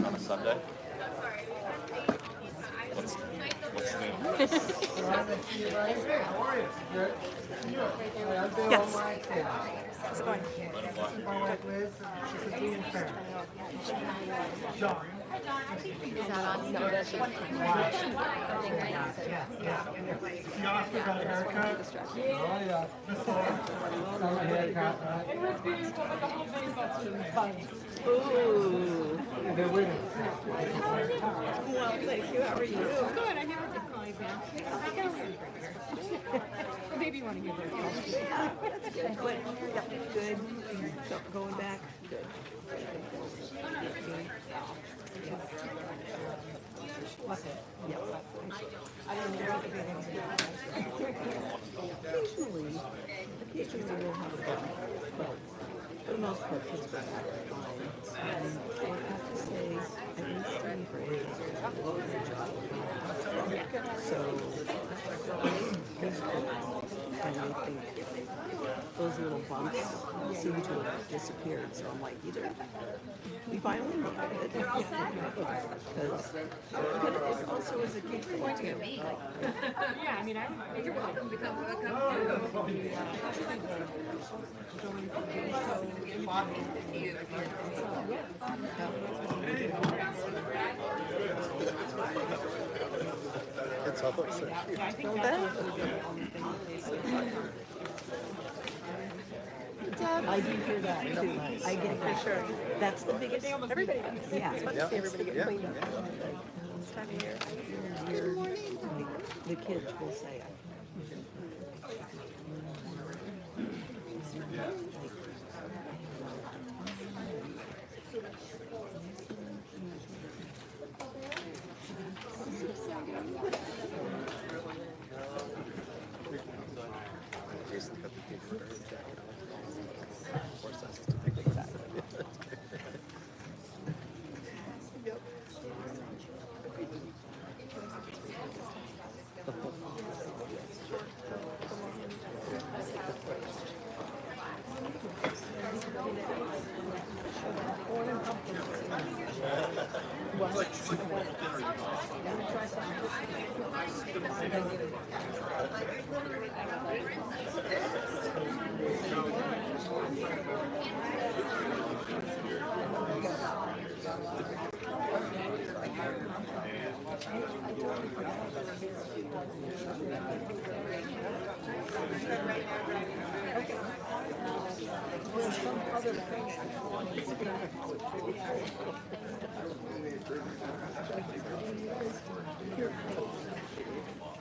On a Sunday. What's new? Yes. How's it going? Is that on? No, that's The Oscar got a haircut. Oh yeah. Got a haircut, right? It was beautiful, but the whole face got really fun. Ooh. They're winning. Well, thank you. How are you? Good, I never did call you back. Maybe you want to give it a call. Yeah, that's good. But, yeah, good. So, going back. Good. Yeah. I didn't know if it Occasionally we'll have a bit. But for the most part, kids go back fine. And I have to say, at least three grades are a good job. So, he's good. And I think those little bumps seem to have disappeared. So I'm like, either we finally made it. Because it also is a kid thing too. Yeah, I mean, I would make it work. It's all so cute. I think that's I do hear that too. I get it for sure. That's the biggest. Everybody does. Yeah. It's fun to see everybody get cleaned up. This time of year. Good morning. The kids will say it. Jason got the paper jacket on. Forced us to pick exactly. Yep.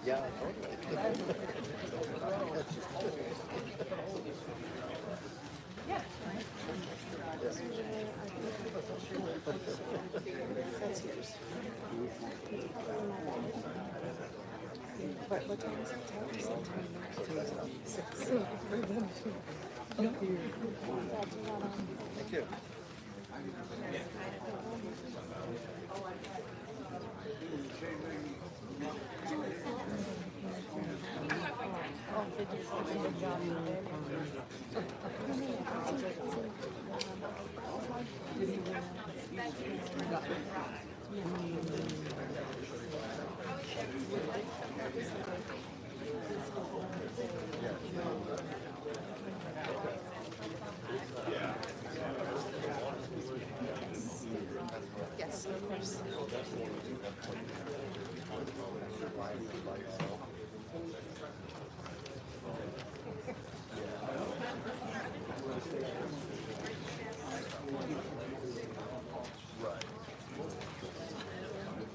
Yeah, totally. That's yours. What time is it? 6. Thank you. Oh, they did such a good job. Yes, of course.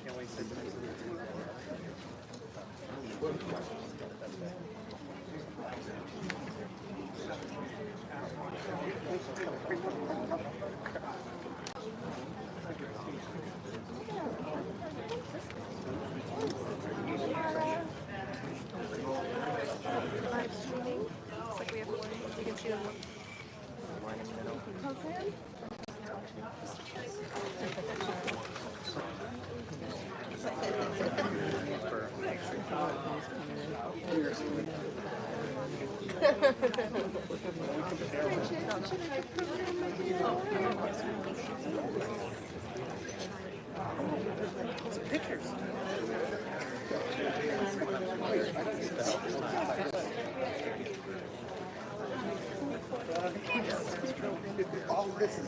Can't wait to sit next to you. Live streaming. Looks like we have one. You can see them. Okay. Pictures. All this is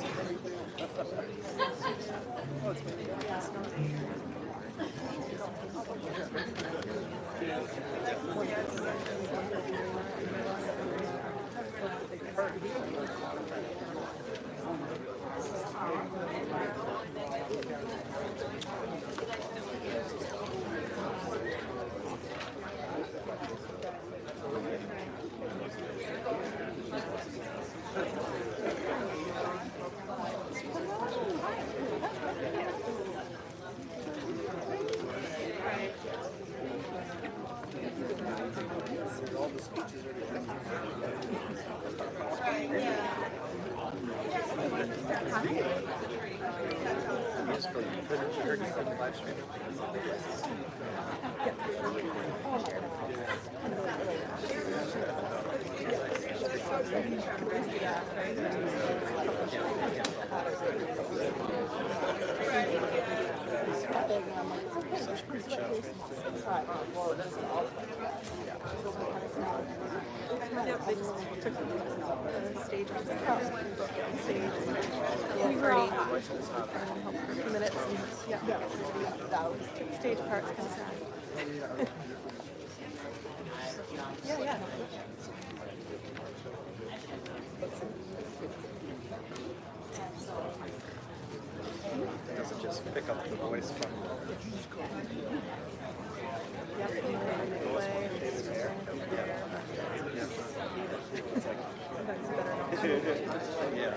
all the speeches are Yes, but you heard you said the live stream. Such a great show. Stage. Yeah, party. For a few minutes. Yeah. That was stage part. Kind of sad. Yeah. Does it just pick up the voice from yeah.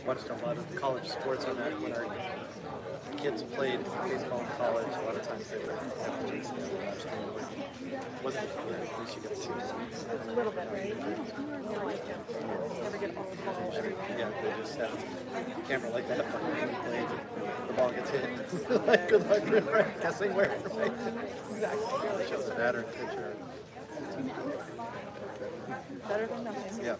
Watched a lot of college sports on that when our kids played baseball in college. A lot of times they would have to just wasn't it? Yeah, at least you get to see it. A little bit, right? Never get all the balls. Yeah, they just have a camera like that behind the plate. The ball gets hit. Like, good luck, right? Guessing where. Right? Exactly. Shows a batter pitcher. Better than nothing. Yeah.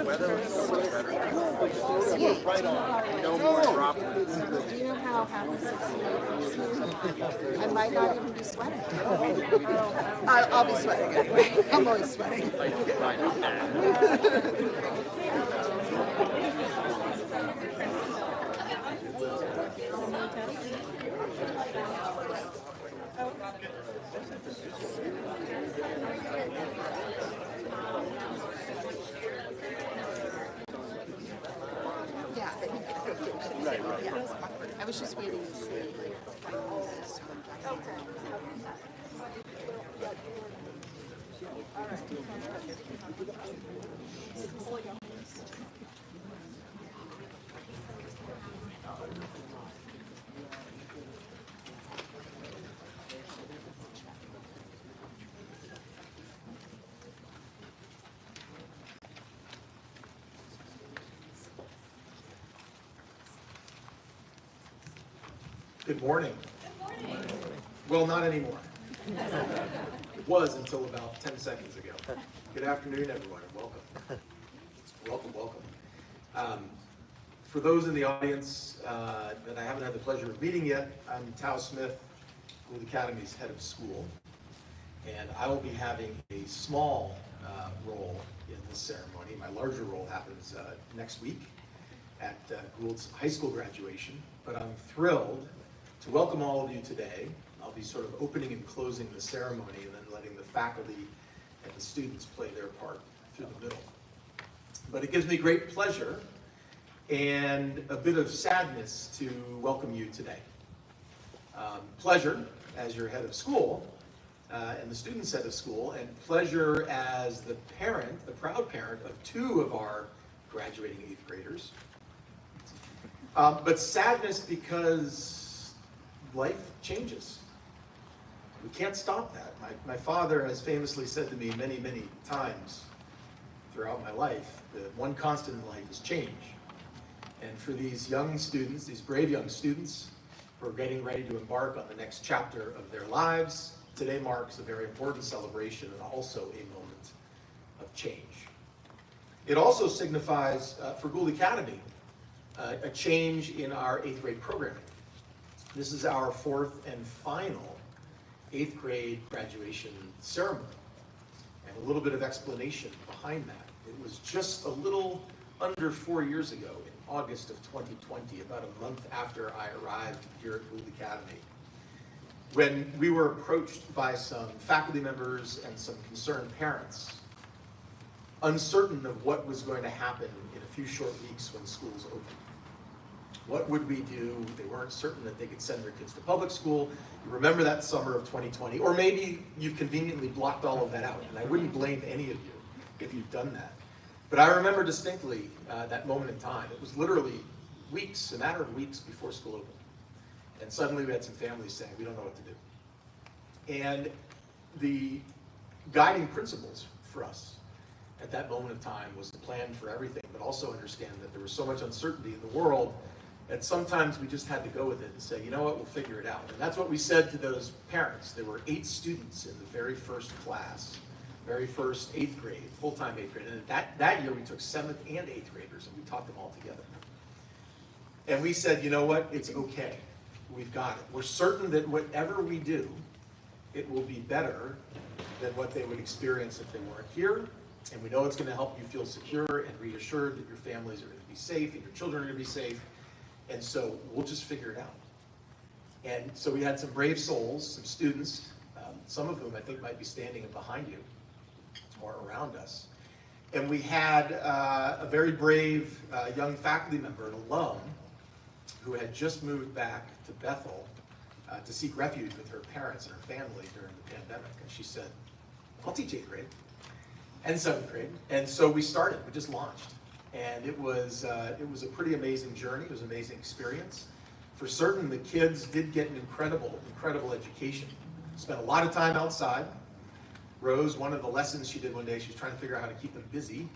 Weather was much better. Right on. No more droplets. Do you know how happens? I might not even be sweating. I'll be sweating anyway. I'm always sweating. Yeah, yeah. I was just waiting to see. Good morning. Good morning. Well, not anymore. It was until about 10 seconds ago. Good afternoon, everyone, and welcome. Welcome. For those in the audience that I haven't had the pleasure of meeting yet, I'm Tao Smith, Gould Academy's head of school, and I will be having a small role in this ceremony. My larger role happens next week at Gould's high school graduation, but I'm thrilled to welcome all of you today. I'll be sort of opening and closing the ceremony and then letting the faculty and the students play their part through the middle. But it gives me great pleasure and a bit of sadness to welcome you today. Pleasure as your head of school and the student's head of school, and pleasure as the parent, the proud parent of two of our graduating 8th graders. But sadness because life changes. We can't stop that. My father has famously said to me many, many times throughout my life that one constant in life is change. And for these young students, these brave young students who are getting ready to embark on the next chapter of their lives, today marks a very important celebration and also a moment of change. It also signifies, for Gould Academy, a change in our 8th grade programming. This is our 4th and final 8th grade graduation ceremony, and a little bit of explanation behind that. It was just a little under 4 years ago, in August of 2020, about a month after I arrived here at Gould Academy, when we were approached by some faculty members and some concerned parents, uncertain of what was going to happen in a few short weeks when schools opened. What would we do? They weren't certain that they could send their kids to public school. You remember that summer of 2020, or maybe you've conveniently blocked all of that out, and I wouldn't blame any of you if you've done that. But I remember distinctly that moment in time. It was literally weeks, a matter of weeks before school opened. And suddenly we had some families saying, we don't know what to do. And the guiding principles for us at that moment of time was to plan for everything, but also understand that there was so much uncertainty in the world that sometimes we just had to go with it and say, you know what, we'll figure it out. And that's what we said to those parents. There were 8 students in the very first class, very first 8th grade, full-time 8th grade. And that year we took 7th and 8th graders and we taught them all together. And we said, you know what, it's okay. We've got it. We're certain that whatever we do, it will be better than what they would experience if they weren't here. And we know it's going to help you feel secure and reassured that your families are going to be safe and your children are going to be safe. And so we'll just figure it out. And so we had some brave souls, some students, some of whom I think might be standing behind you or around us. And we had a very brave young faculty member, an alum, who had just moved back to Bethel to seek refuge with her parents and her family during the pandemic. And she said, I'll teach 8th grade and 7th grade. And so we started, we just launched. And it was a pretty amazing journey. It was an amazing experience. For certain, the kids did get an incredible education. Spent a lot of time outside. Rose, one of the lessons she did one day, she was trying to figure out how to keep them busy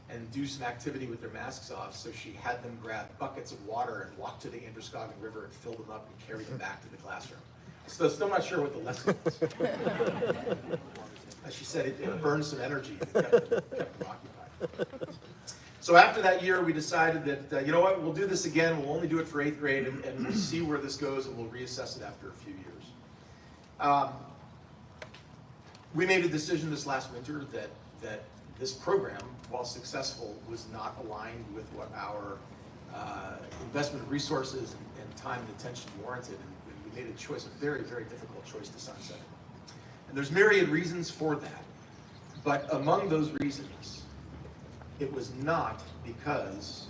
and do some activity with their masks off. So she had them grab buckets of water and walk to the Androscoggin River and fill them up and carry them back to the classroom. So still not sure what the lesson was. As she said, it burned some energy and kept them occupied. So after that year, we decided that, you know what, we'll do this again. We'll only do it for 8th grade, and we'll see where this goes, and we'll reassess it after a few years. We made a decision this last winter that this program, while successful, was not aligned with what our investment of resources and time and attention warranted, and we made a choice, a very, very difficult choice to sunset it. And there's myriad reasons for that, but among those reasons, it was not because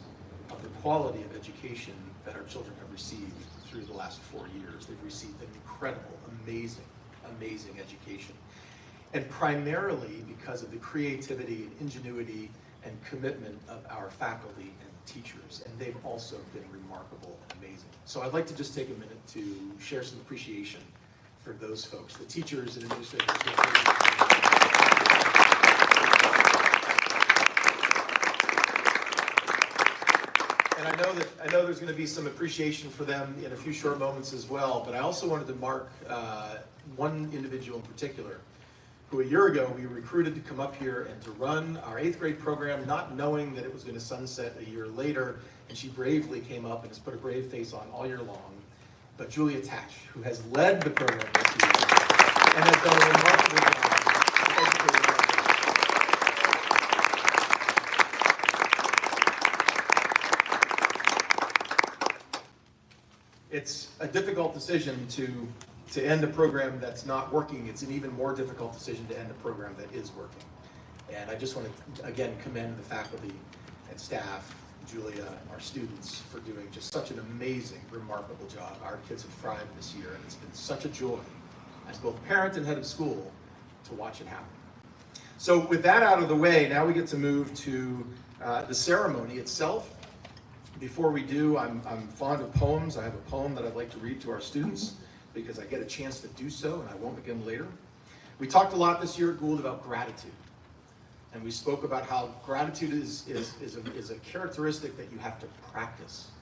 of the quality of education that our children have received through the last 4 years. They've received an incredible, amazing education. and primarily because of the creativity and ingenuity and commitment of our faculty and teachers, and they've also been remarkable and amazing. So I'd like to just take a minute to share some appreciation for those folks, the teachers and administrators. And I know there's going to be some appreciation for them in a few short moments as well, but I also wanted to mark one individual in particular, who a year ago we recruited to come up here and to run our 8th grade program, not knowing that it was going to sunset a year later, and she bravely came up and has put a brave face on all year long. But Julia Tatch, who has led the program this year and has done a remarkable job educating us. It's a difficult decision to end a program that's not working. It's an even more difficult decision to end a program that is working. And I just want to, again, commend the faculty and staff, Julia, our students, for doing just such an amazing, remarkable job. Our kids have thrived this year, and it's been such a joy, as both parent and head of school, to watch it happen. So with that out of the way, now we get to move to the ceremony itself. Before we do, I'm fond of poems. I have a poem that I'd like to read to our students because I get a chance to do so, and I won't again later. We talked a lot this year at Gould about gratitude. And we spoke about how gratitude is a characteristic that you have to practice.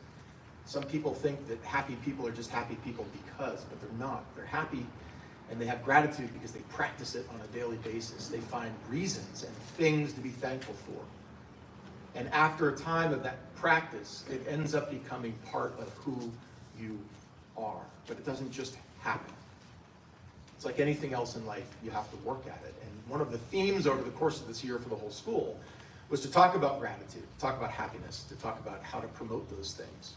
Some people think that happy people are just happy people because, but they're not. They're happy and they have gratitude because they practice it on a daily basis. They find reasons and things to be thankful for. And after a time of that practice, it ends up becoming part of who you are. But it doesn't just happen. It's like anything else in life, you have to work at it. And one of the themes over the course of this year for the whole school was to talk about gratitude, to talk about happiness, to talk about how to promote those things.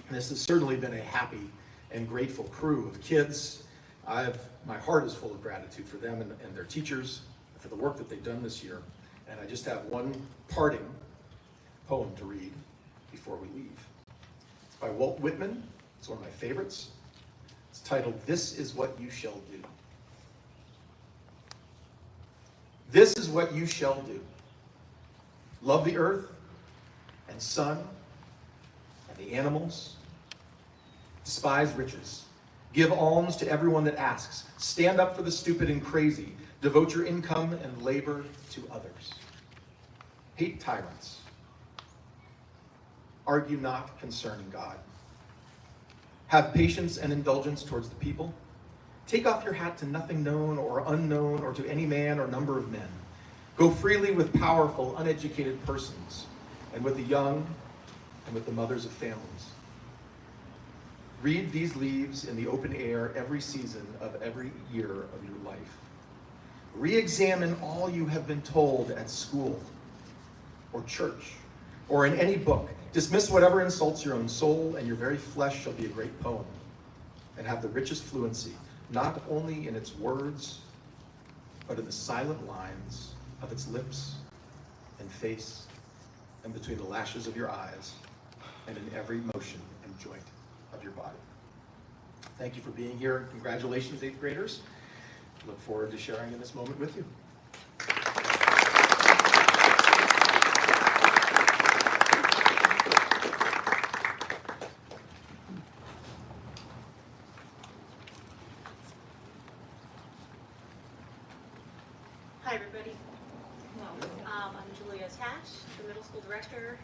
And this has certainly been a happy and grateful crew of kids. My heart is full of gratitude for them and their teachers, for the work that they've done this year. And I just have one parting poem to read before we leave. It's by Walt Whitman. It's one of my favorites. It's titled, "This is What You Shall Do." This is what you shall do. Love the earth and sun and the animals. Despise riches. Give alms to everyone that asks. Stand up for the stupid and crazy. Devote your income and labor to others. Hate tyrants. Argue not concerning God. Have patience and indulgence towards the people. Take off your hat to nothing known or unknown or to any man or number of men. Go freely with powerful, uneducated persons and with the young and with the mothers of families. Read these leaves in the open air every season of every year of your life. Re-examine all you have been told at school or church or in any book. Dismiss whatever insults your own soul, and your very flesh shall be a great poem and have the richest fluency, not only in its words, but in the silent lines of its lips and face and between the lashes of your eyes and in every motion and joint of your body. Thank you for being here. Congratulations, 8th graders. Look forward to sharing in this moment with you. Hi, everybody. I'm Julia Tatch, the middle school director.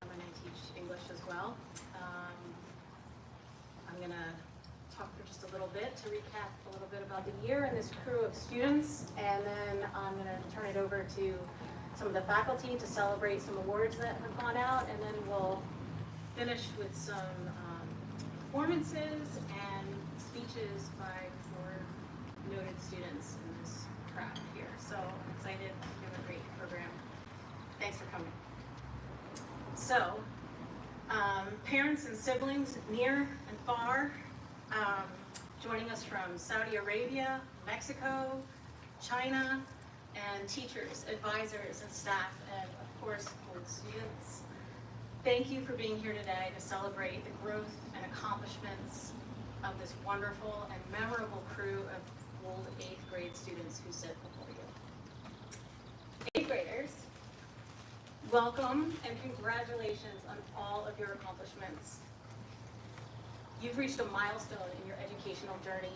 I'm going to teach English as well. I'm going to talk for just a little bit to recap a little bit about the year and this crew of students, and then I'm going to turn it over to some of the faculty to celebrate some awards that have gone out, and then we'll finish with some performances and speeches by 4 noted students in this crowd here. So I'm excited. We have a great program. Thanks for coming. So, parents and siblings near and far, joining us from Saudi Arabia, Mexico, China, and teachers, advisors, and staff, and of course, Gould students. Thank you for being here today to celebrate the growth and accomplishments of this wonderful and memorable crew of Gould 8th grade students who sit before you. welcome and congratulations on all of your accomplishments. You've reached a milestone in your educational journey.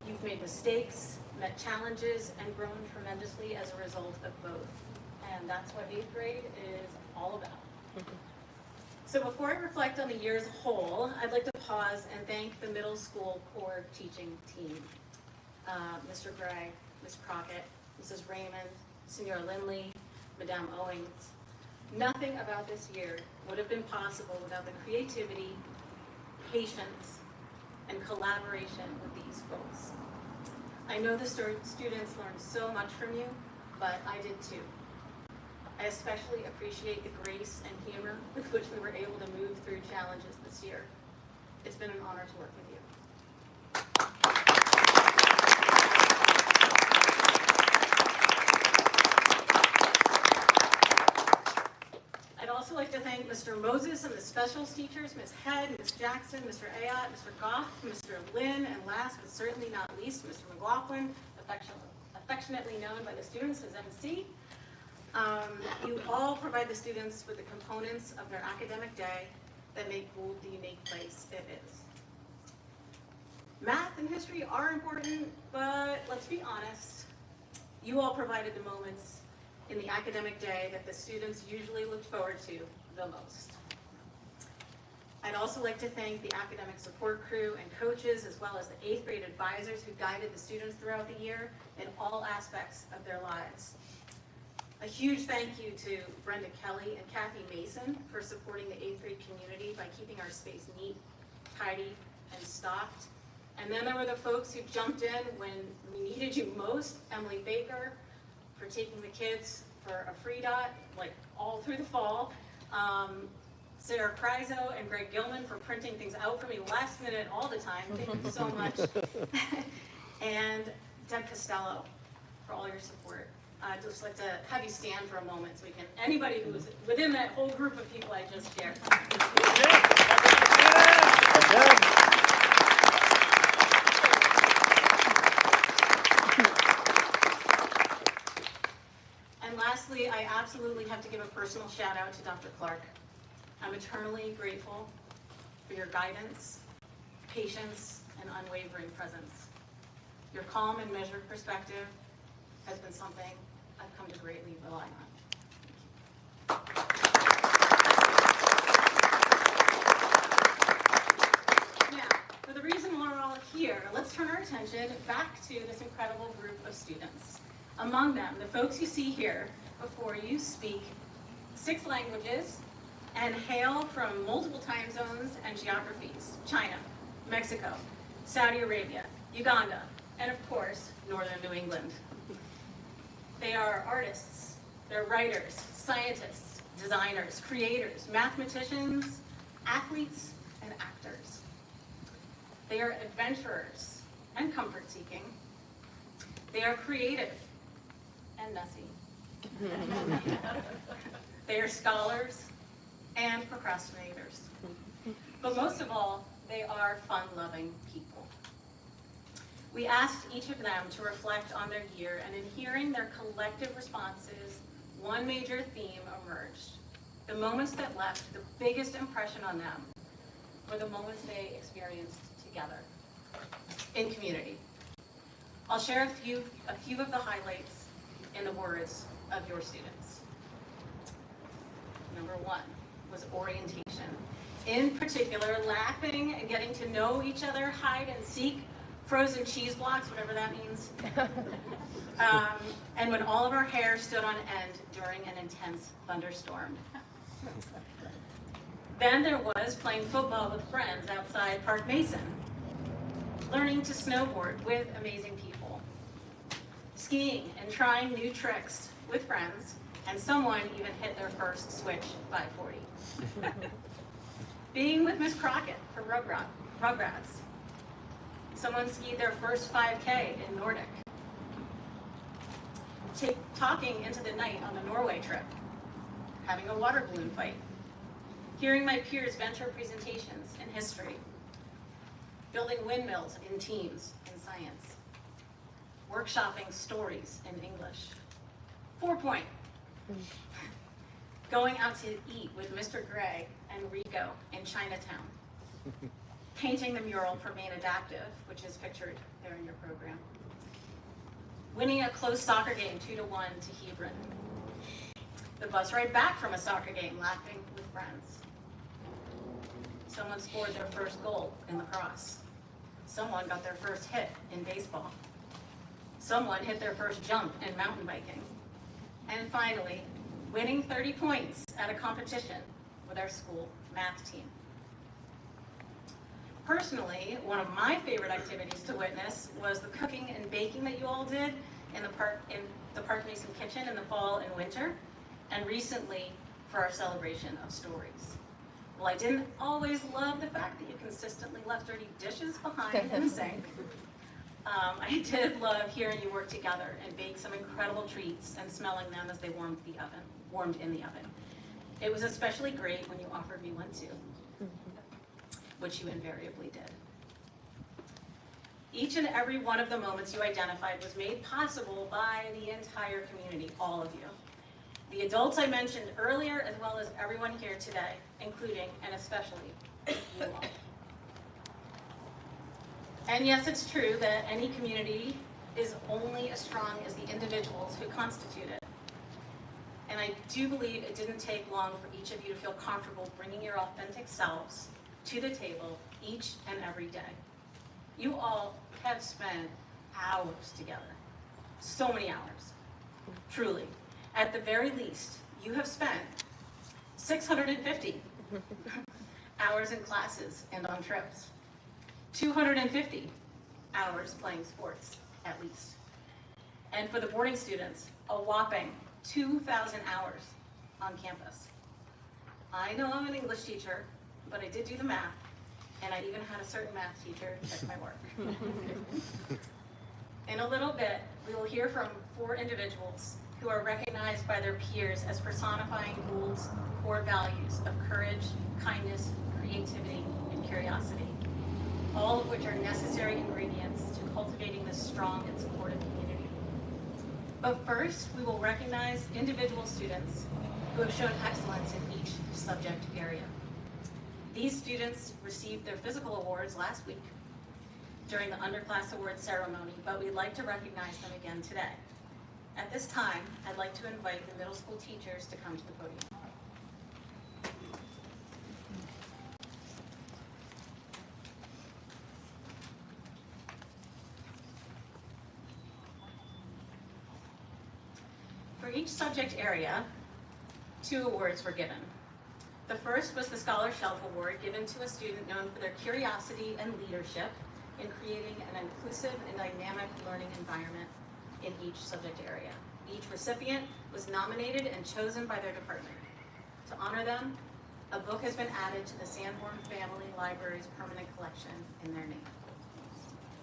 You've made mistakes, met challenges, and grown tremendously as a result of both. And that's what 8th grade is all about. So before I reflect on the year as a whole, I'd like to pause and thank the middle school core teaching team. Mr. Gregg, Ms. Crockett, Mrs. Raymond, Senora Lindley, Madame Owings. Nothing about this year would have been possible without the creativity, patience, and collaboration with these folks. I know the students learned so much from you, but I did too. I especially appreciate the grace and humor with which we were able to move through challenges this year. It's been an honor to work with you. I'd also like to thank Mr. Moses and the specials teachers, Ms. Head, Ms. Jackson, Mr. Ayotte, Mr. Goff, Mr. Lynn, and last but certainly not least, Mr. McLaughlin, affectionately known by the students as MC. You all provide the students with the components of their academic day that make Gould the unique place it is. Math and history are important, but let's be honest, you all provided the moments in the academic day that the students usually looked forward to the most. I'd also like to thank the academic support crew and coaches, as well as the 8th grade advisors who guided the students throughout the year in all aspects of their lives. A huge thank you to Brenda Kelly and Kathy Mason for supporting the 8th grade community by keeping our space neat, tidy, and stocked. And then there were the folks who jumped in when we needed you most. Emily Baker for taking the kids for a free dot, like all through the fall. Sarah Kryzo and Greg Gilman for printing things out for me last minute all the time. Thank you so much. And Deb Costello for all your support. I'd just like to have you stand for a moment so we can, anybody who was within that whole group of people I just shared. And lastly, I absolutely have to give a personal shout out to Dr. Clark. I'm eternally grateful for your guidance, patience, and unwavering presence. Your calm and measured perspective has been something I've come to greatly rely on. Now, for the reason we're all here, let's turn our attention back to this incredible group of students. Among them, the folks you see here before you speak 6 languages and hail from multiple time zones and geographies: China, Mexico, Saudi Arabia, Uganda, and of course, Northern New England. They are artists, they're writers, scientists, designers, creators, mathematicians, athletes, and actors. They are adventurers and comfort-seeking. They are creative and messy. They are scholars and procrastinators. But most of all, they are fun-loving people. We asked each of them to reflect on their year, and in hearing their collective responses, one major theme emerged. The moments that left the biggest impression on them were the moments they experienced together in community. I'll share a few of the highlights in the words of your students. Number 1 was orientation. In particular, laughing and getting to know each other, hide and seek, frozen cheese blocks, whatever that means. And when all of our hair stood on end during an intense thunderstorm. Then there was playing football with friends outside Park Mason. Learning to snowboard with amazing people. Skiing and trying new tricks with friends, and someone even hit their first switch 540. Being with Miss Crockett for Rugrats. Someone skied their first 5K in Nordic. Talking into the night on the Norway trip. Having a water balloon fight. Hearing my peers venture presentations in history. Building windmills in teams in science. workshopping stories in English. 4 point. Going out to eat with Mr. Gray and Rico in Chinatown. Painting the mural for Maine Adaptive, which is pictured there in your program. Winning a close soccer game 2-1 to Hebron. The bus ride back from a soccer game, laughing with friends. Someone scored their first goal in lacrosse. Someone got their first hit in baseball. Someone hit their first jump in mountain biking. And finally, winning 30 points at a competition with our school math team. Personally, one of my favorite activities to witness was the cooking and baking that you all did in the Park Mason kitchen in the fall and winter, and recently for our celebration of stories. Well, I didn't always love the fact that you consistently left dirty dishes behind in the sink. I did love hearing you work together and bake some incredible treats and smelling them as they warmed in the oven. It was especially great when you offered me one too, which you invariably did. Each and every one of the moments you identified was made possible by the entire community, all of you. The adults I mentioned earlier, as well as everyone here today, including and especially you all. And yes, it's true that any community is only as strong as the individuals who constitute it. And I do believe it didn't take long for each of you to feel comfortable bringing your authentic selves to the table each and every day. You all have spent hours together, so many hours, truly. At the very least, you have spent 650 hours in classes and on trips, 250 hours playing sports, at least. And for the boarding students, a whopping 2,000 hours on campus. I know I'm an English teacher, but I did do the math, and I even had a certain math teacher check my work. In a little bit, we will hear from 4 individuals who are recognized by their peers as personifying Gould's core values of courage, kindness, creativity, and curiosity, all of which are necessary ingredients to cultivating this strong and supportive community. But first, we will recognize individual students who have shown excellence in each subject area. These students received their physical awards last week during the underclass awards ceremony, but we'd like to recognize them again today. At this time, I'd like to invite the middle school teachers to come to the podium. For each subject area, 2 awards were given. The first was the Scholar Shelf Award, given to a student known for their curiosity and leadership in creating an inclusive and dynamic learning environment in each subject area. Each recipient was nominated and chosen by their department. To honor them, a book has been added to the Sanborn Family Library's permanent collection in their name.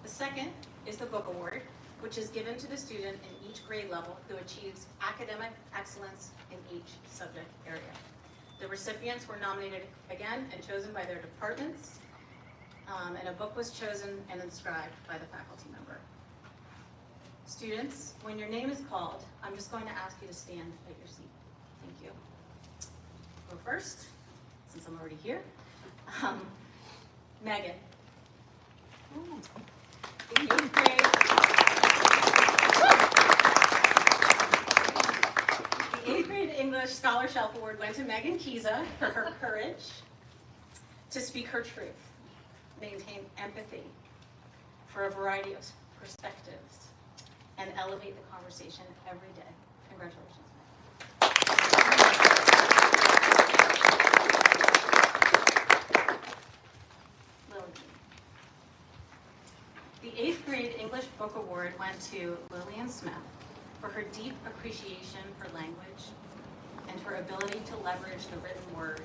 The second is the Book Award, which is given to the student in each grade level who achieves academic excellence in each subject area. The recipients were nominated again and chosen by their departments, and a book was chosen and inscribed by the faculty member. Students, when your name is called, I'm just going to ask you to stand at your seat. Thank you. Go first, since I'm already here. Megan. In 8th grade. The 8th grade English Scholar Shelf Award went to Megan Kiza for her courage to speak her truth, maintain empathy for a variety of perspectives, and elevate the conversation every day. Congratulations, Megan. Lillian. The 8th grade English Book Award went to Lillian Smith for her deep appreciation for language and her ability to leverage the written word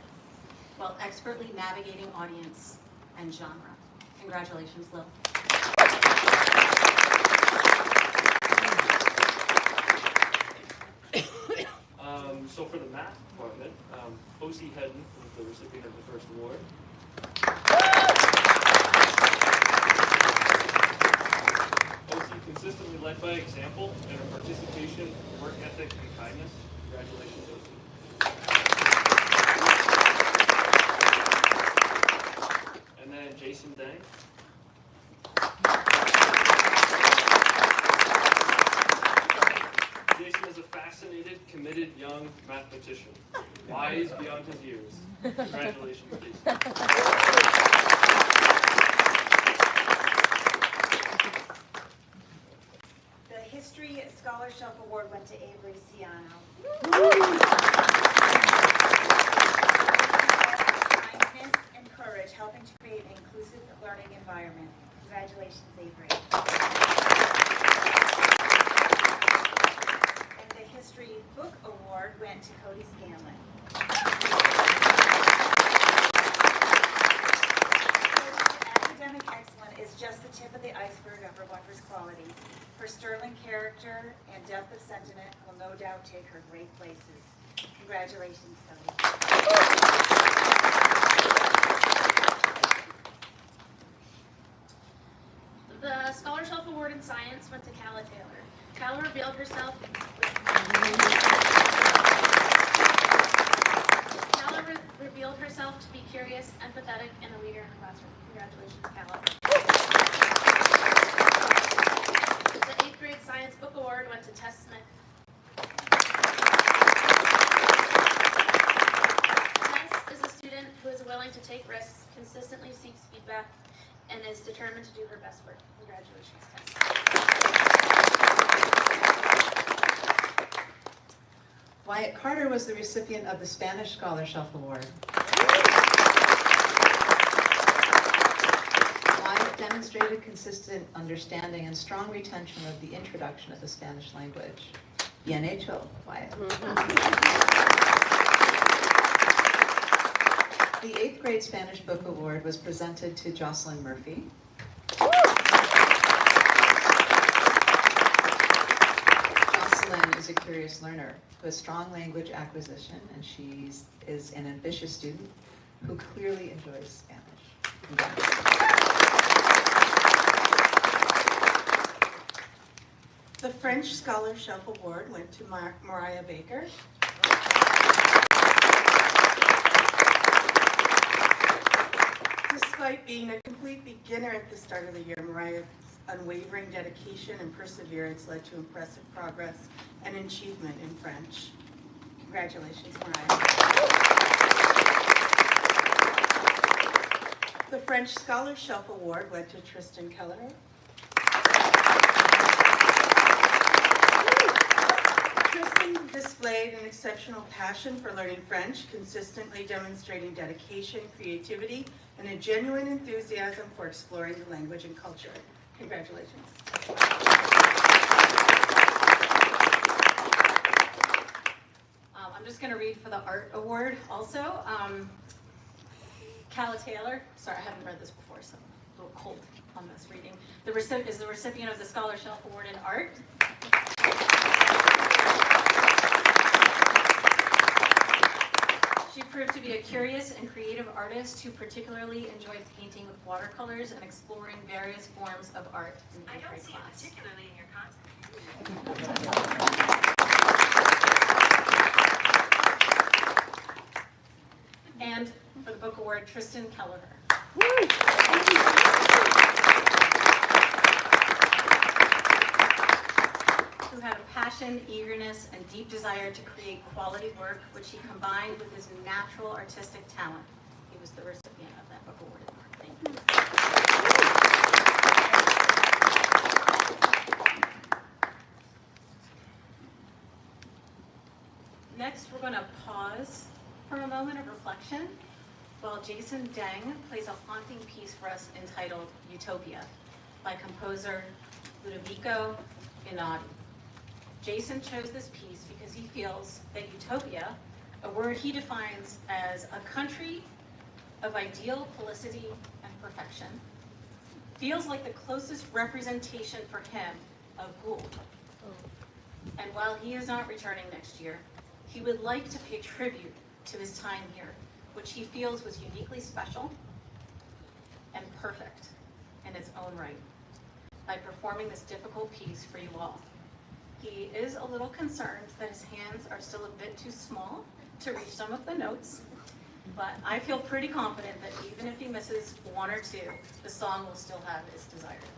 while expertly navigating audience and genre. Congratulations, Lil. So for the math department, O.C. Hedden was the recipient of the first award. O.C. consistently led by example and her participation, work ethic, and kindness. Congratulations, Lucy. And then Jason Dang. Jason is a fascinated, committed young mathematician, wise beyond his years. Congratulations, Jason. The History Scholarship Award went to Avery Ciano. Kindness and courage, helping to create an inclusive learning environment. Congratulations, Avery. And the History Book Award went to Cody Scanlon. Academic excellence is just the tip of the iceberg of her wondrous qualities. Her sterling character and depth of sentiment will no doubt take her great places. Congratulations, Cody. The Scholarship Award in Science went to Calla Taylor. Calla revealed herself to be curious, empathetic, and a leader in the classroom. Congratulations, Calla. The 8th grade Science Book Award went to Tess Smith. Tess is a student who is willing to take risks, consistently seeks feedback, and is determined to do her best work. Congratulations, Tess. Wyatt Carter was the recipient of the Spanish Scholarship Award. Wyatt demonstrated consistent understanding and strong retention of the introduction of the Spanish language. Bien hecho, Wyatt. The 8th grade Spanish Book Award was presented to Jocelyn Murphy. Jocelyn is a curious learner who has strong language acquisition, and she is an ambitious student who clearly enjoys Spanish. The French Scholarship Award went to Mariah Baker. Despite being a complete beginner at the start of the year, Mariah's unwavering dedication and perseverance led to impressive progress and achievement in French. Congratulations, Mariah. The French Scholarship Award went to Tristan Keller. Tristan displayed an exceptional passion for learning French, consistently demonstrating dedication, creativity, and a genuine enthusiasm for exploring the language and culture. Congratulations. I'm just going to read for the Art Award also. Calla Taylor, sorry, I haven't read this before, so I'm a little cold on this reading. Is the recipient of the Scholarship Award in Art. She proved to be a curious and creative artist who particularly enjoyed painting with watercolors and exploring various forms of art in the grade class. Particularly in your content. And for the book award, Tristan Keller. Who had a passion, eagerness, and deep desire to create quality work, which he combined with his natural artistic talent. He was the recipient of that book award. Thank you. Next, we're going to pause for a moment of reflection while Jason Deng plays a haunting piece for us entitled Utopia by composer Ludovico Einaudi. Jason chose this piece because he feels that utopia, a word he defines as a country of ideal felicity and perfection, feels like the closest representation for him of Gould. And while he is not returning next year, he would like to pay tribute to his time here, which he feels was uniquely special and perfect in its own right. by performing this difficult piece for you all. He is a little concerned that his hands are still a bit too small to reach some of the notes, but I feel pretty confident that even if he misses one or two, the song will still have its desired effect.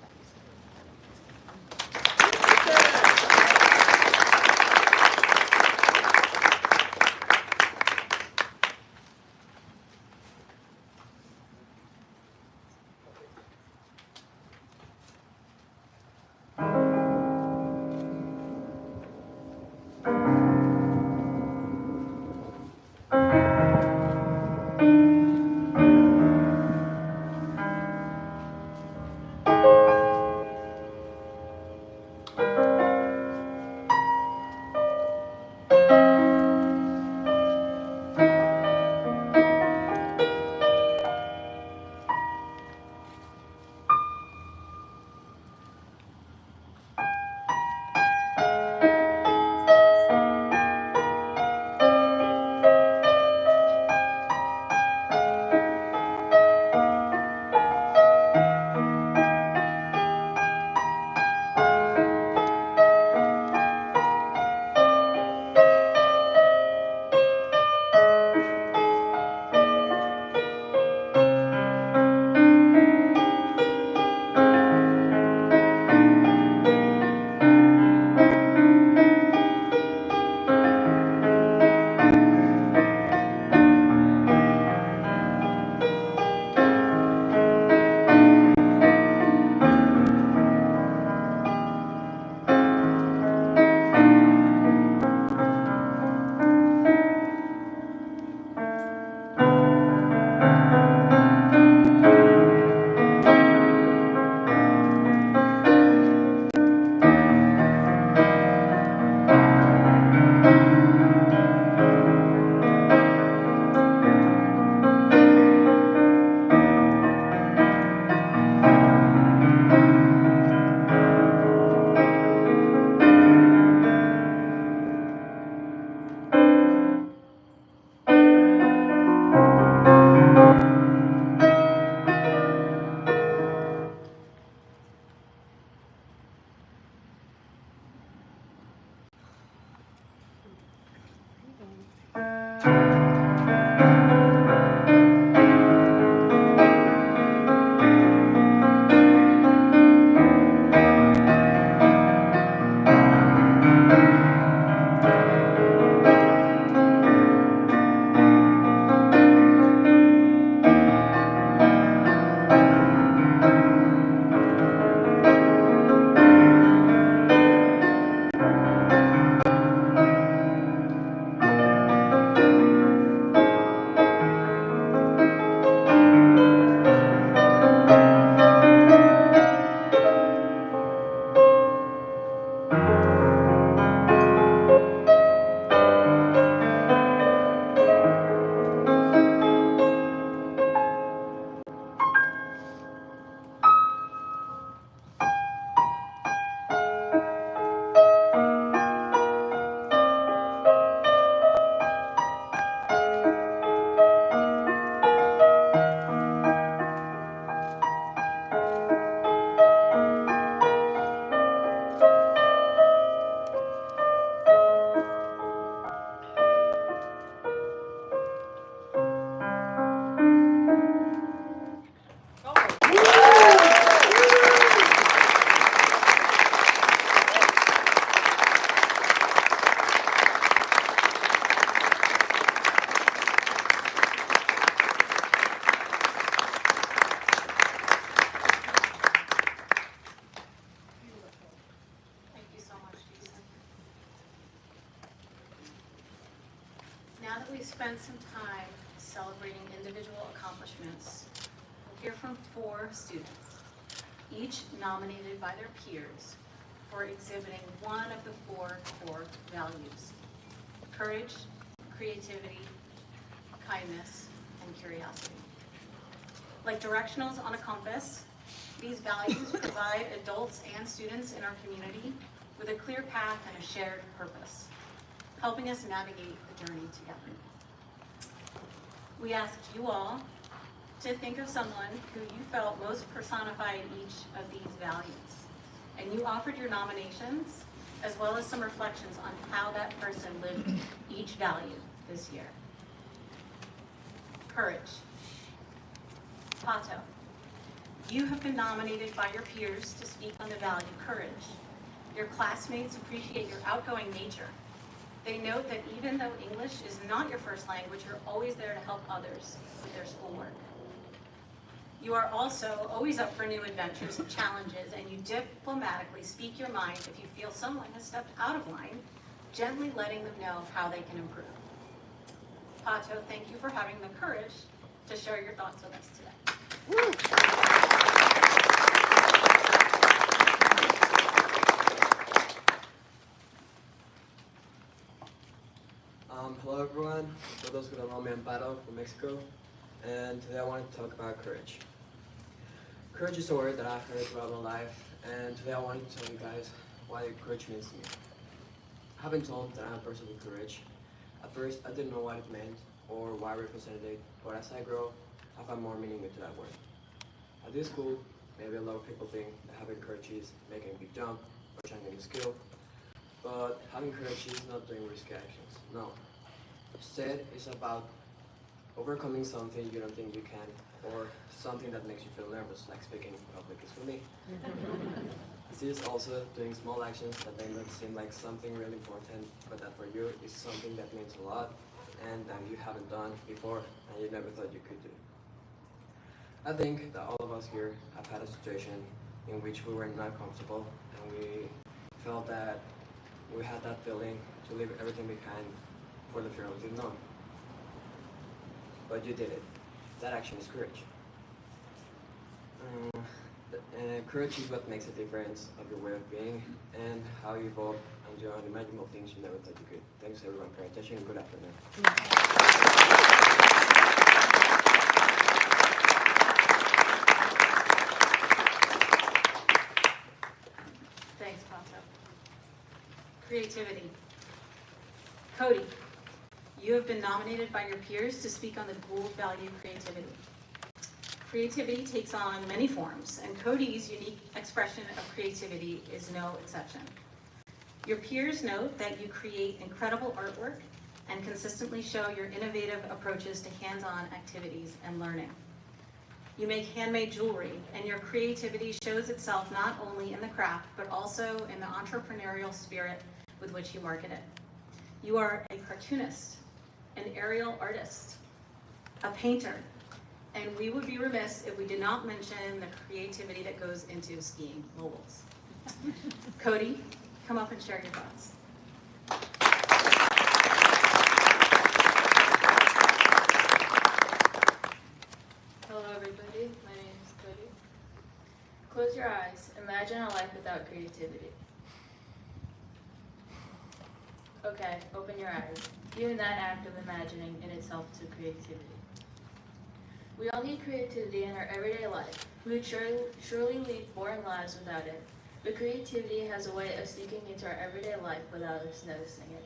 Now that we've spent some time celebrating individual accomplishments, we'll hear from 4 students, each nominated by their peers for exhibiting one of the 4 core values: courage, creativity, kindness, and curiosity. Like directionals on a compass, these values provide adults and students in our community with a clear path and a shared purpose, helping us navigate the journey together. We asked you all to think of someone who you felt most personified each of these values. and you offered your nominations as well as some reflections on how that person lived each value this year. Courage. Pato, you have been nominated by your peers to speak on the value courage. Your classmates appreciate your outgoing nature. They note that even though English is not your first language, you're always there to help others with their schoolwork. You are also always up for new adventures and challenges, and you diplomatically speak your mind if you feel someone has stepped out of line, gently letting them know how they can improve. Pato, thank you for having the courage to share your thoughts with us today. Hello everyone, for those who don't know me, I'm Pato from Mexico, and today I wanted to talk about courage. Courage is a word that I've heard throughout my life, and today I wanted to tell you guys what courage means to me. I've been told that I'm a person with courage. At first, I didn't know what it meant or why I represented it, but as I grow, I find more meaning into that word. At this school, maybe a lot of people think that having courage is making a big jump or trying a new skill, but having courage is not doing risky actions, no. Instead, it's about overcoming something you don't think you can, or something that makes you feel nervous, like speaking in public is for me. This is also doing small actions that may not seem like something really important, but that for you is something that means a lot, and that you haven't done before, and you never thought you could do. I think that all of us here have had a situation in which we were not comfortable, and we felt that we had that feeling to leave everything behind for the fear of the unknown. But you did it. That action is courage. Courage is what makes a difference of your way of being and how you evolve and do unimaginable things you never thought you could. Thanks everyone for your attention and good afternoon. Thanks, Pato. Creativity. Cody, you have been nominated by your peers to speak on the Gould value creativity. Creativity takes on many forms, and Cody's unique expression of creativity is no exception. Your peers note that you create incredible artwork and consistently show your innovative approaches to hands-on activities and learning. You make handmade jewelry, and your creativity shows itself not only in the craft, but also in the entrepreneurial spirit with which you market it. You are a cartoonist, an aerial artist, a painter, and we would be remiss if we did not mention the creativity that goes into skiing mobiles. Cody, come up and share your thoughts. Hello everybody, my name is Cody. Close your eyes. Imagine a life without creativity. Okay, open your eyes. Even that act of imagining in itself is creativity. We all need creativity in our everyday life. We would surely lead boring lives without it. But creativity has a way of sneaking into our everyday life without us noticing it.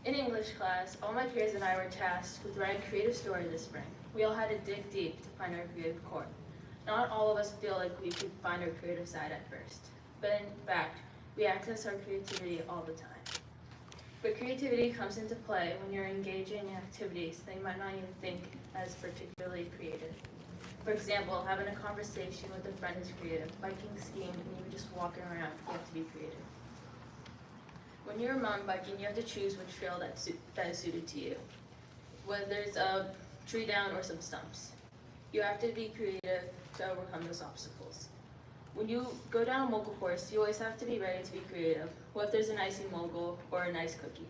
In English class, all my peers and I were tasked with writing a creative story this spring. We all had to dig deep to find our creative core. Not all of us feel like we could find our creative side at first. But in fact, we access our creativity all the time. But creativity comes into play when you're engaging in activities that you might not even think as particularly creative. For example, having a conversation with a friend is creative. Biking, skiing, and even just walking around, you have to be creative. When you're mountain biking, you have to choose which trail that is suited to you, whether it's a tree down or some stumps. You have to be creative to overcome those obstacles. When you go down a mogul course, you always have to be ready to be creative. What if there's an icy mogul or a nice cookie?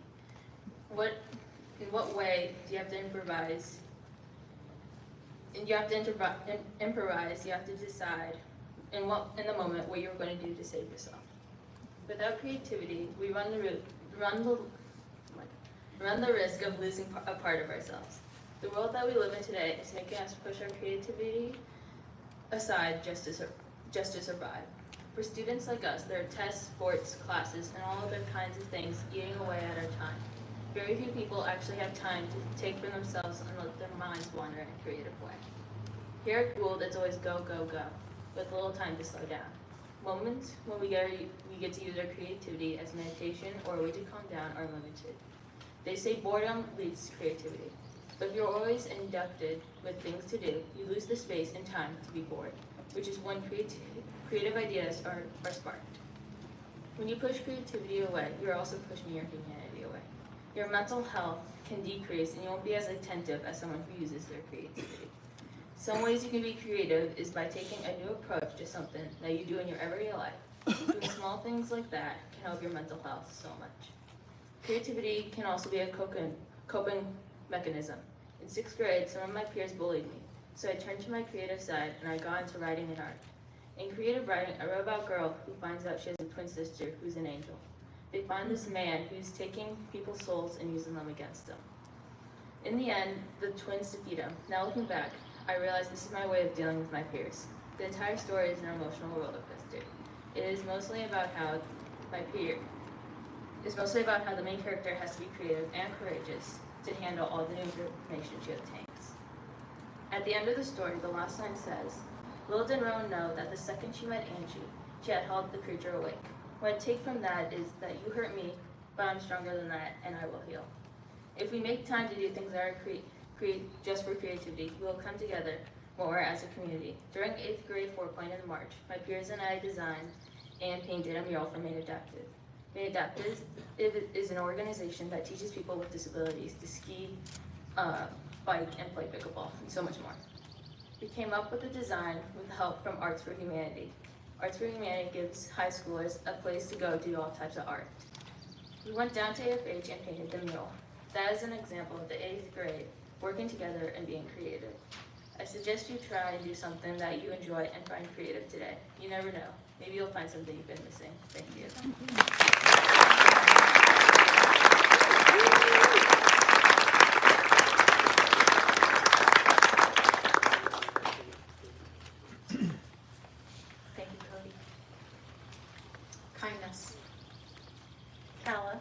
In what way do you have to improvise? And you have to improvise. You have to decide in the moment what you're going to do to save yourself. Without creativity, we run the risk of losing a part of ourselves. The world that we live in today is making us push our creativity aside just to survive. For students like us, there are tests, sports, classes, and all other kinds of things eating away at our time. Very few people actually have time to take for themselves and let their minds wander in a creative way. Here at Gould, it's always go, go, go, with little time to slow down. Moments when we get to use our creativity as meditation or a way to calm down are limited. They say boredom leads to creativity. But if you're always inducted with things to do, you lose the space and time to be bored, which is when creative ideas are sparked. When you push creativity away, you're also pushing your humanity away. Your mental health can decrease and you won't be as attentive as someone who uses their creativity. Some ways you can be creative is by taking a new approach to something that you do in your everyday life. Doing small things like that can help your mental health so much. Creativity can also be a coping mechanism. In 6th grade, some of my peers bullied me, so I turned to my creative side and I got into writing and art. In creative writing, I wrote about a girl who finds out she has a twin sister who's an angel. They find this man who's taking people's souls and using them against them. In the end, the twins defeat him. Now looking back, I realize this is my way of dealing with my peers. The entire story is an emotional roller coaster. It is mostly about how the main character has to be creative and courageous to handle all the new information she obtains. At the end of the story, the last line says, "Little did Rowan know that the second she met Angie, she had held the creature awake. What I take from that is that you hurt me, but I'm stronger than that, and I will heal." If we make time to do things that are just for creativity, we will come together more as a community. During 8th grade 4-Point in March, my peers and I designed and painted a mural for Made Adaptive. Made Adaptive is an organization that teaches people with disabilities to ski, bike, and play pickleball, and so much more. We came up with the design with help from Arts for Humanity. Arts for Humanity gives high schoolers a place to go do all types of art. We went down to AFH and painted the mural. That is an example of the 8th grade working together and being creative. I suggest you try and do something that you enjoy and find creative today. You never know. Maybe you'll find something you've been missing. Thank you. Thank you, Cody. Kindness. Kala,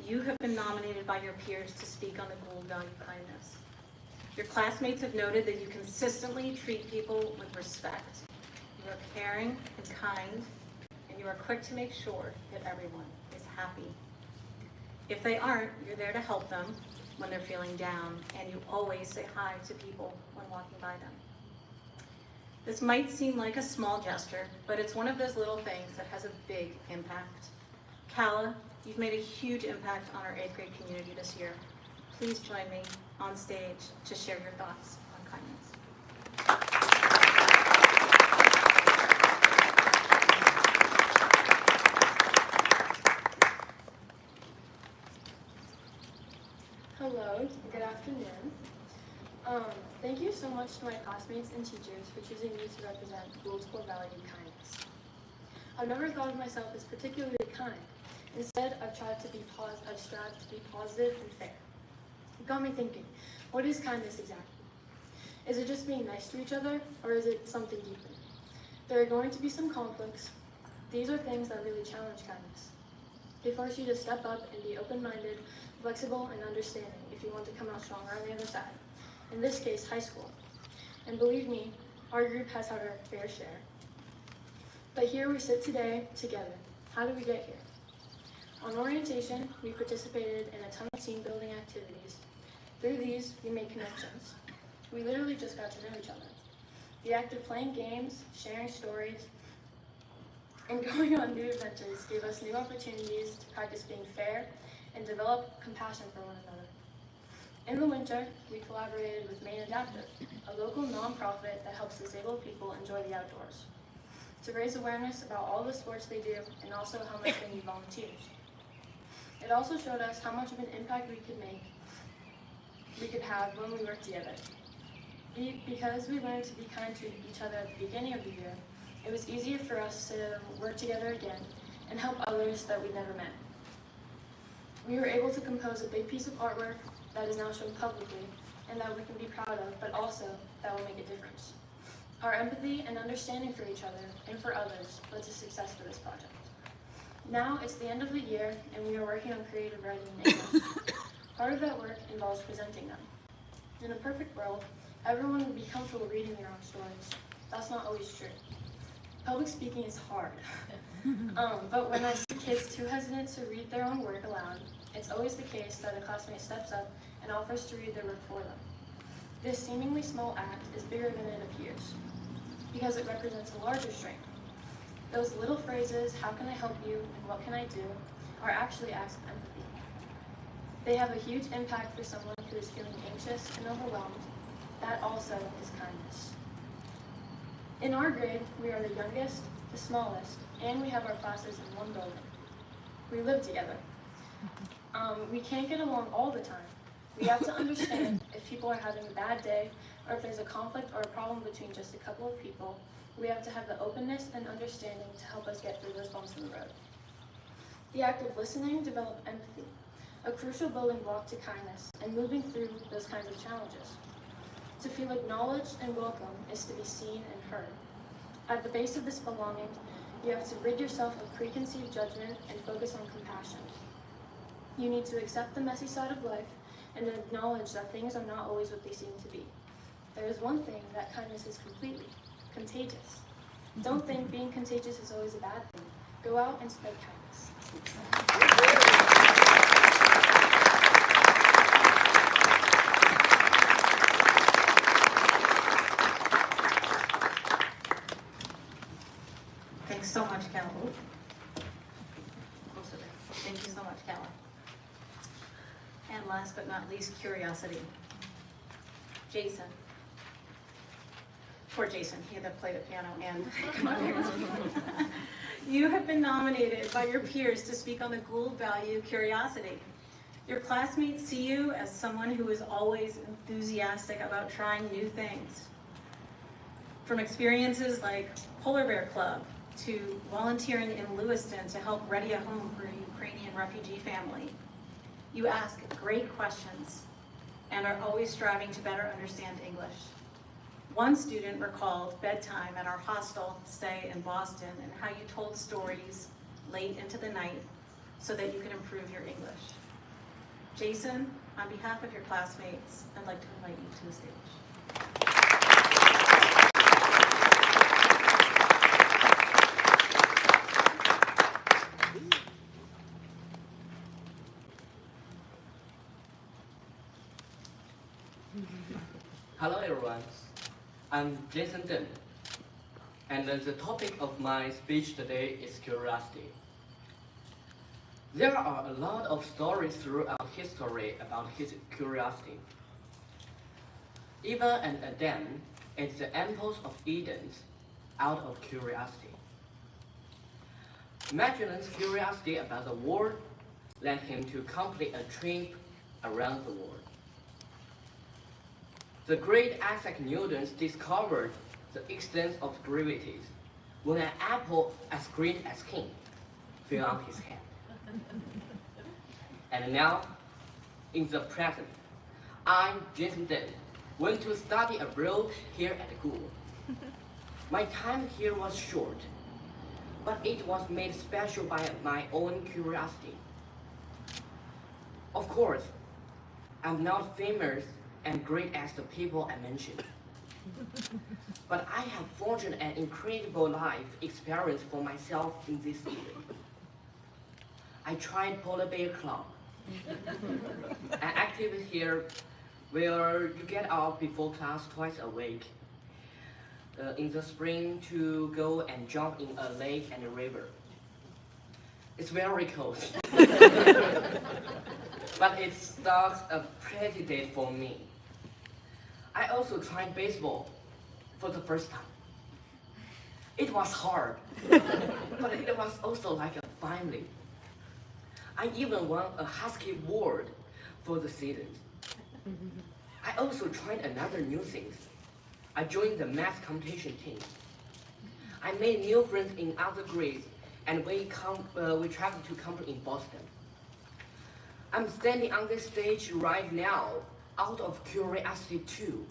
you have been nominated by your peers to speak on the Gould value kindness. Your classmates have noted that you consistently treat people with respect. You are caring and kind, and you are quick to make sure that everyone is happy. If they aren't, you're there to help them when they're feeling down, and you always say hi to people when walking by them. This might seem like a small gesture, but it's one of those little things that has a big impact. Kala, you've made a huge impact on our 8th grade community this year. Please join me on stage to share your thoughts on kindness. Hello, good afternoon. Thank you so much to my classmates and teachers for choosing me to represent Gould's core value, kindness. I've never thought of myself as particularly kind. Instead, I've strived to be positive and fair. It got me thinking, what is kindness exactly? Is it just being nice to each other, or is it something deeper? There are going to be some conflicts. These are things that really challenge kindness. They force you to step up and be open-minded, flexible, and understanding if you want to come out stronger on the other side. In this case, high school. And believe me, our group has had our fair share. But here we sit today together. How did we get here? On orientation, we participated in a ton of team building activities. Through these, we made connections. We literally just got to know each other. The act of playing games, sharing stories, and going on new adventures gave us new opportunities to practice being fair and develop compassion for one another. In the winter, we collaborated with Made Adaptive, a local nonprofit that helps disabled people enjoy the outdoors, to raise awareness about all the sports they do and also how much they need volunteers. It also showed us how much of an impact we could have when we worked together. Because we learned to be kind to each other at the beginning of the year, it was easier for us to work together again and help others that we'd never met. We were able to compose a big piece of artwork that is now shown publicly and that we can be proud of, but also that will make a difference. Our empathy and understanding for each other and for others led to success for this project. Now it's the end of the year and we are working on creative writing and English. Part of that work involves presenting them. In a perfect world, everyone would be comfortable reading their own stories. That's not always true. Public speaking is hard. But when I see kids too hesitant to read their own work aloud, it's always the case that a classmate steps up and offers to read their work for them. This seemingly small act is bigger than it appears, because it represents a larger strength. Those little phrases, how can I help you and what can I do, are actually acts of empathy. They have a huge impact for someone who is feeling anxious and overwhelmed. That also is kindness. In our grade, we are the youngest, the smallest, and we have our classes in one building. We live together. We can't get along all the time. We have to understand if people are having a bad day, or if there's a conflict or a problem between just a couple of people. We have to have the openness and understanding to help us get through those bumps in the road. The act of listening develops empathy, a crucial building block to kindness and moving through those kinds of challenges. To feel acknowledged and welcome is to be seen and heard. At the base of this belonging, you have to rid yourself of preconceived judgment and focus on compassion. You need to accept the messy side of life and acknowledge that things are not always what they seem to be. There is one thing that kindness is completely contagious. Don't think being contagious is always a bad thing. Go out and spread kindness. Thanks so much, Calla. Thank you so much, Calla. And last but not least, curiosity. Jason. Poor Jason, he had to play the piano and come up here. You have been nominated by your peers to speak on the Gould value, curiosity. Your classmates see you as someone who is always enthusiastic about trying new things. From experiences like Polar Bear Club to volunteering in Lewiston to help ready a home for a Ukrainian refugee family. You ask great questions and are always striving to better understand English. One student recalled bedtime at our hostel stay in Boston and how you told stories late into the night so that you could improve your English. Jason, on behalf of your classmates, I'd like to invite you to the stage. Hello everyone, I'm Jason Deng, and the topic of my speech today is curiosity. There are a lot of stories throughout history about his curiosity. Eva and Adam ate the apples of Eden out of curiosity. Magellan's curiosity about the world led him to complete a trip around the world. The great Isaac Newton discovered the extent of gravity when an apple as green as king fell on his head. And now, in the present, I, Jason Deng, went to study abroad here at Gould. My time here was short, but it was made special by my own curiosity. Of course, I'm not famous and great as the people I mentioned. But I have forged an incredible life experience for myself in this year. I tried Polar Bear Club, an activity here where you get out before class twice a week. In the spring to go and jump in a lake and a river. It's very cold. But it starts a pretty day for me. I also tried baseball for the first time. It was hard, but it was also like a family. I even won a Husky award for the season. I also tried another new things. I joined the math competition team. I made new friends in other grades, and we traveled to company in Boston. I'm standing on this stage right now out of curiosity too,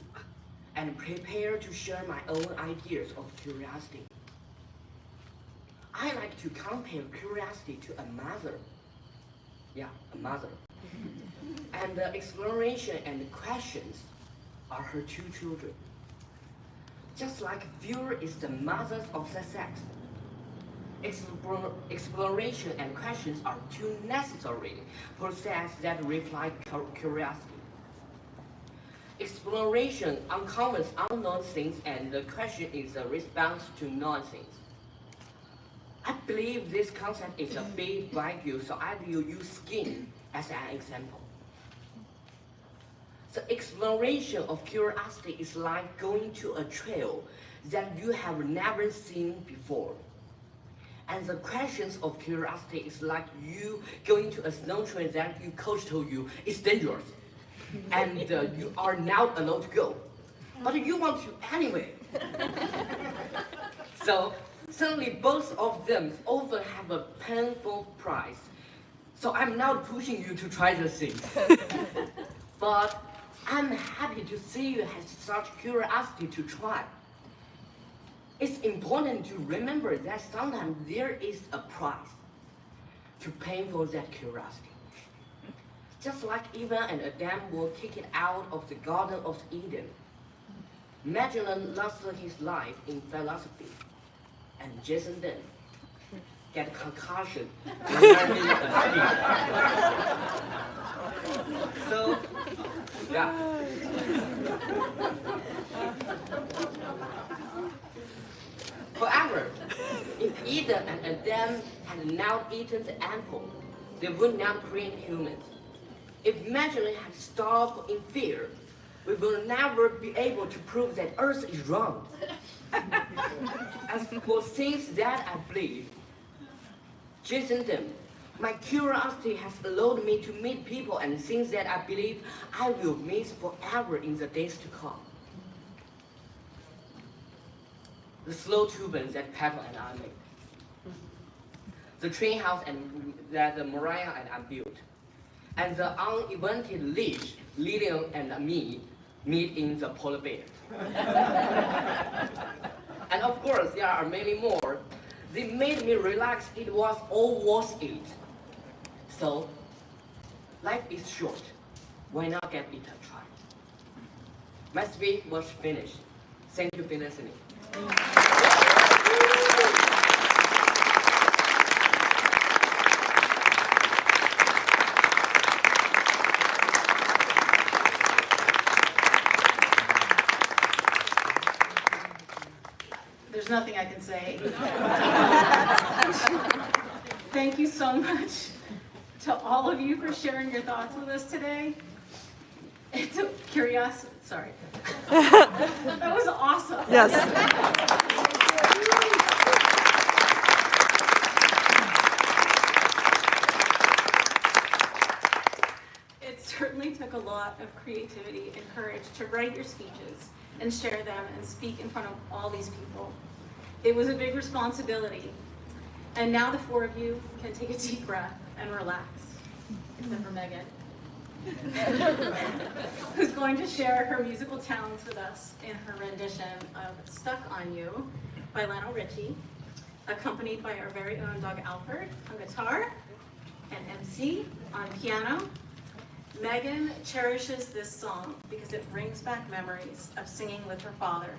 and prepared to share my own ideas of curiosity. I like to compare curiosity to a mother. Yeah, a mother. And the exploration and the questions are her two children. Just like fear is the mother of success, exploration and questions are two necessary processes that reflect curiosity. Exploration uncovers unknown things, and the question is a response to known things. I believe this concept is a bit vague, so I will use skin as an example. The exploration of curiosity is like going to a trail that you have never seen before. And the questions of curiosity is like you going to a snow trail that your coach told you is dangerous. And you are not allowed to go. But you want to anyway. So certainly both of them often have a painful price. So I'm not pushing you to try the things. But I'm happy to see you have such curiosity to try. It's important to remember that sometimes there is a price to pay for that curiosity. Just like Eva and Adam were kicked out of the Garden of Eden, Magellan lost his life in philosophy, and Jason then get a concussion learning a skill. So, yeah. However, if Eden and Adam had not eaten the apple, they would not create humans. If Magellan had stopped in fear, we will never be able to prove that Earth is round. As for things that I believe, Jason them, my curiosity has allowed me to meet people and things that I believe I will miss forever in the days to come. The slow turbines that Pepper and I made. The train house that Mariah and I built. And the uninvented leash Lillian and me meet in the polar bear. And of course, there are many more. They made me relax. It was all worth it. So, life is short. Why not get it a try? My speech was finished. Thank you for listening. There's nothing I can say. Thank you so much to all of you for sharing your thoughts with us today. It's a curiosity, sorry. That was awesome. Yes. It certainly took a lot of creativity and courage to write your speeches and share them and speak in front of all these people. It was a big responsibility. And now the four of you can take a deep breath and relax, except for Megan, who's going to share her musical talents with us in her rendition of Stuck on You by Lionel Richie, accompanied by our very own Doug Alford on guitar and MC on piano. Megan cherishes this song because it brings back memories of singing with her father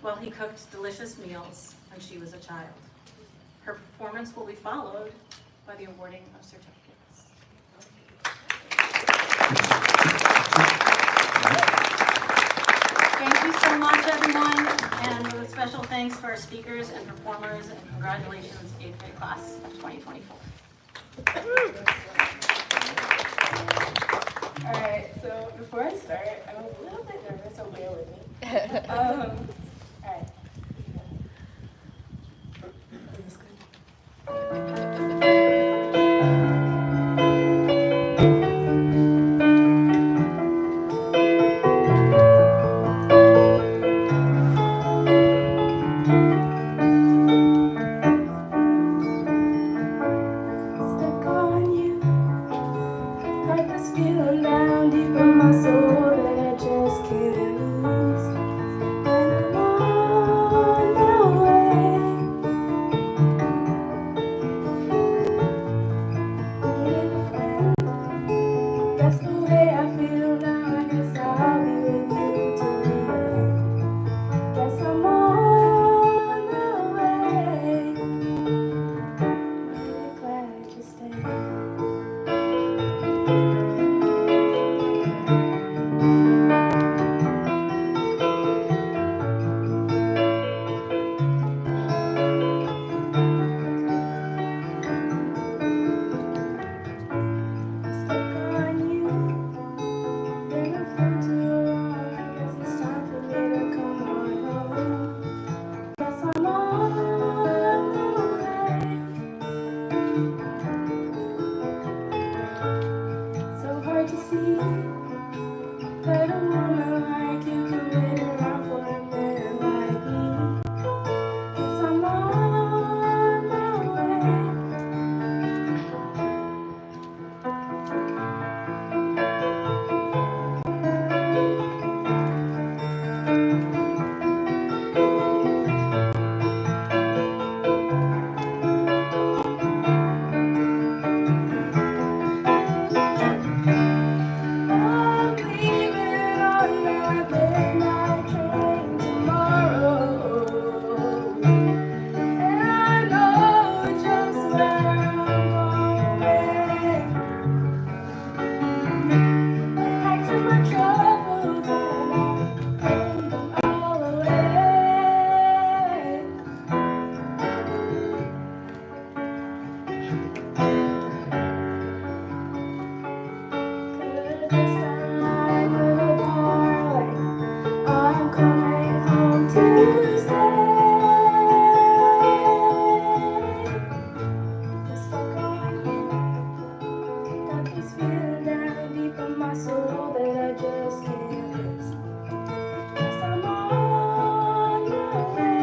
while he cooked delicious meals when she was a child. Her performance will be followed by the awarding of certificates. Thank you so much, everyone, and with a special thanks to our speakers and performers, and congratulations, 8th grade class of 2024. All right, so before I start, I'm a little bit nervous, so bear with me. All right. Stuck on you, got this feeling down deep in my soul that I just can't lose. And I'm on my way. Needing a friend, that's the way I feel now. I guess I'll be with you till the end. Heard a woman like you can wait around for a man like me. Guess I'm on my way. I'm leaving on that midnight train tomorrow, and I know just where I'm going. I packed up my troubles and I put them all away. 'Cause this time, little darling, I'm coming home to stay. I'm stuck on you. Got this feeling down deep in my soul that I just can't lose. Guess I'm on my way.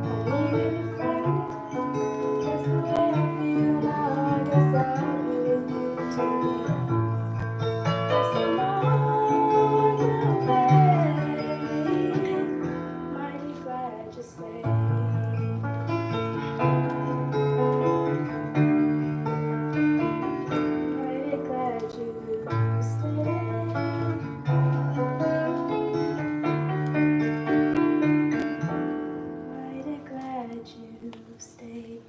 I needed a friend. That's the way I feel now. I guess I'll be with you till the end. Guess I'm on my way. Mighty glad you stayed. Mighty glad you stayed. Mighty glad you stayed.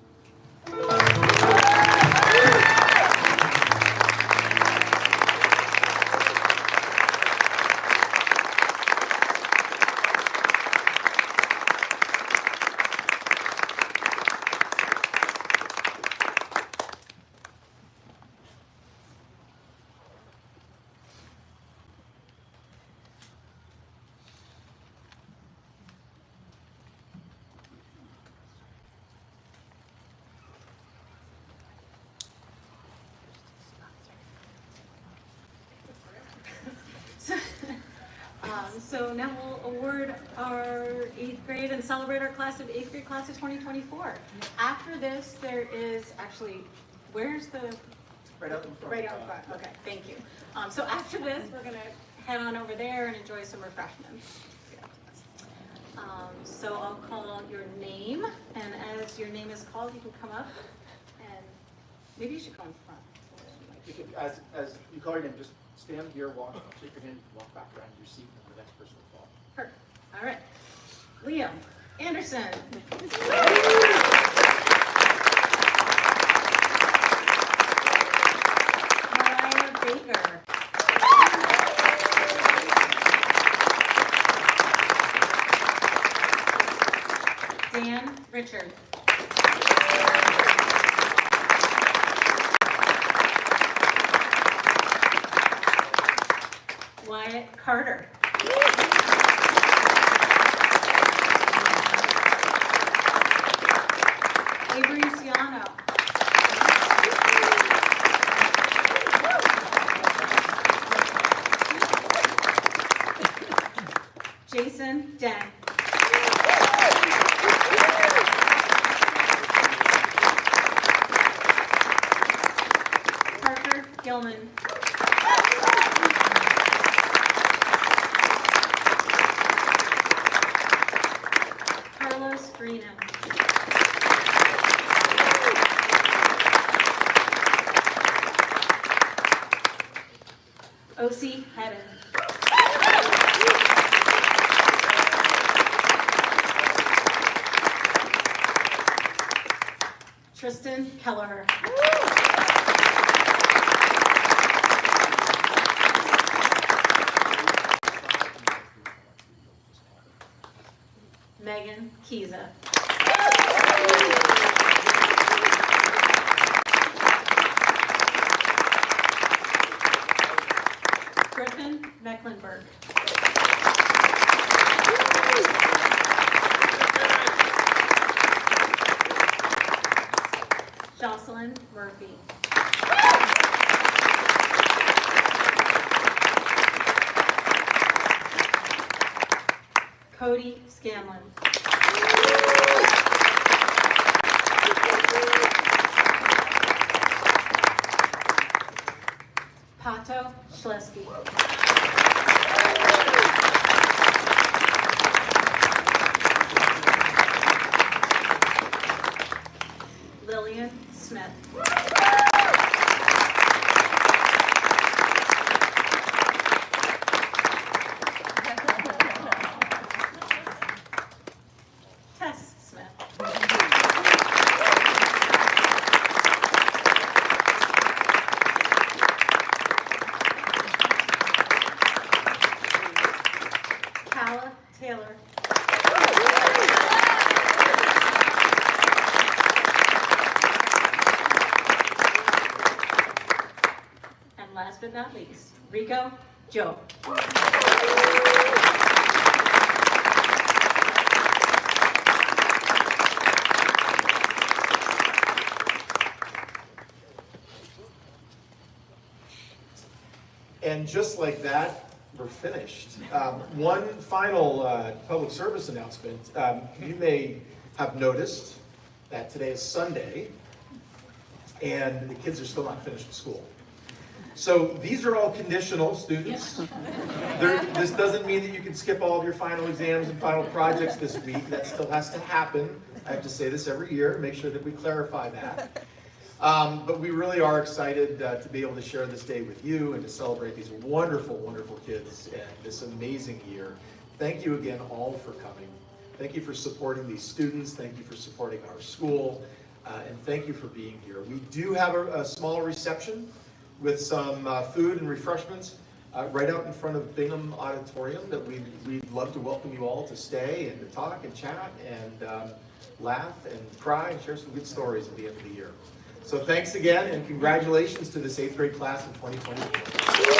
So now we'll award our 8th grade and celebrate our class of 8th grade class of 2024. After this, there is actually, where's the? Right out in front. Right out in front, okay, thank you. So after this, we're gonna head on over there and enjoy some refreshments. So I'll call your name, and as your name is called, you can come up, and maybe you should go in front. You could, as you call your name, just stand here, walk, shake your hand, walk back around your seat, and the next person will fall. Perfect, all right. Liam Anderson. Mariah Baker. Dan Richard. Wyatt Carter. Avery Ciano. Jason Deng. Parker Gilman. Carlos Greenham. O.C. Hedden. Tristan Kelleher. Megan Kiza. Griffin Mecklenburg. Jocelyn Murphy. Cody Scanlon. Pato Schlesky. Lillian Smith. Tess Smith. Kala Taylor. And last but not least, Rico Joe. And just like that, we're finished. One final public service announcement. You may have noticed that today is Sunday, and the kids are still not finished with school. So these are all conditional, students. This doesn't mean that you can skip all of your final exams and final projects this week. That still has to happen. I have to say this every year, make sure that we clarify that. But we really are excited to be able to share this day with you and to celebrate these wonderful, wonderful kids and this amazing year. Thank you again all for coming. Thank you for supporting these students. Thank you for supporting our school. And thank you for being here. We do have a small reception with some food and refreshments right out in front of Bingham Auditorium that we'd love to welcome you all to stay and to talk and chat and laugh and cry and share some good stories at the end of the year. So thanks again and congratulations to this 8th grade class of 2024.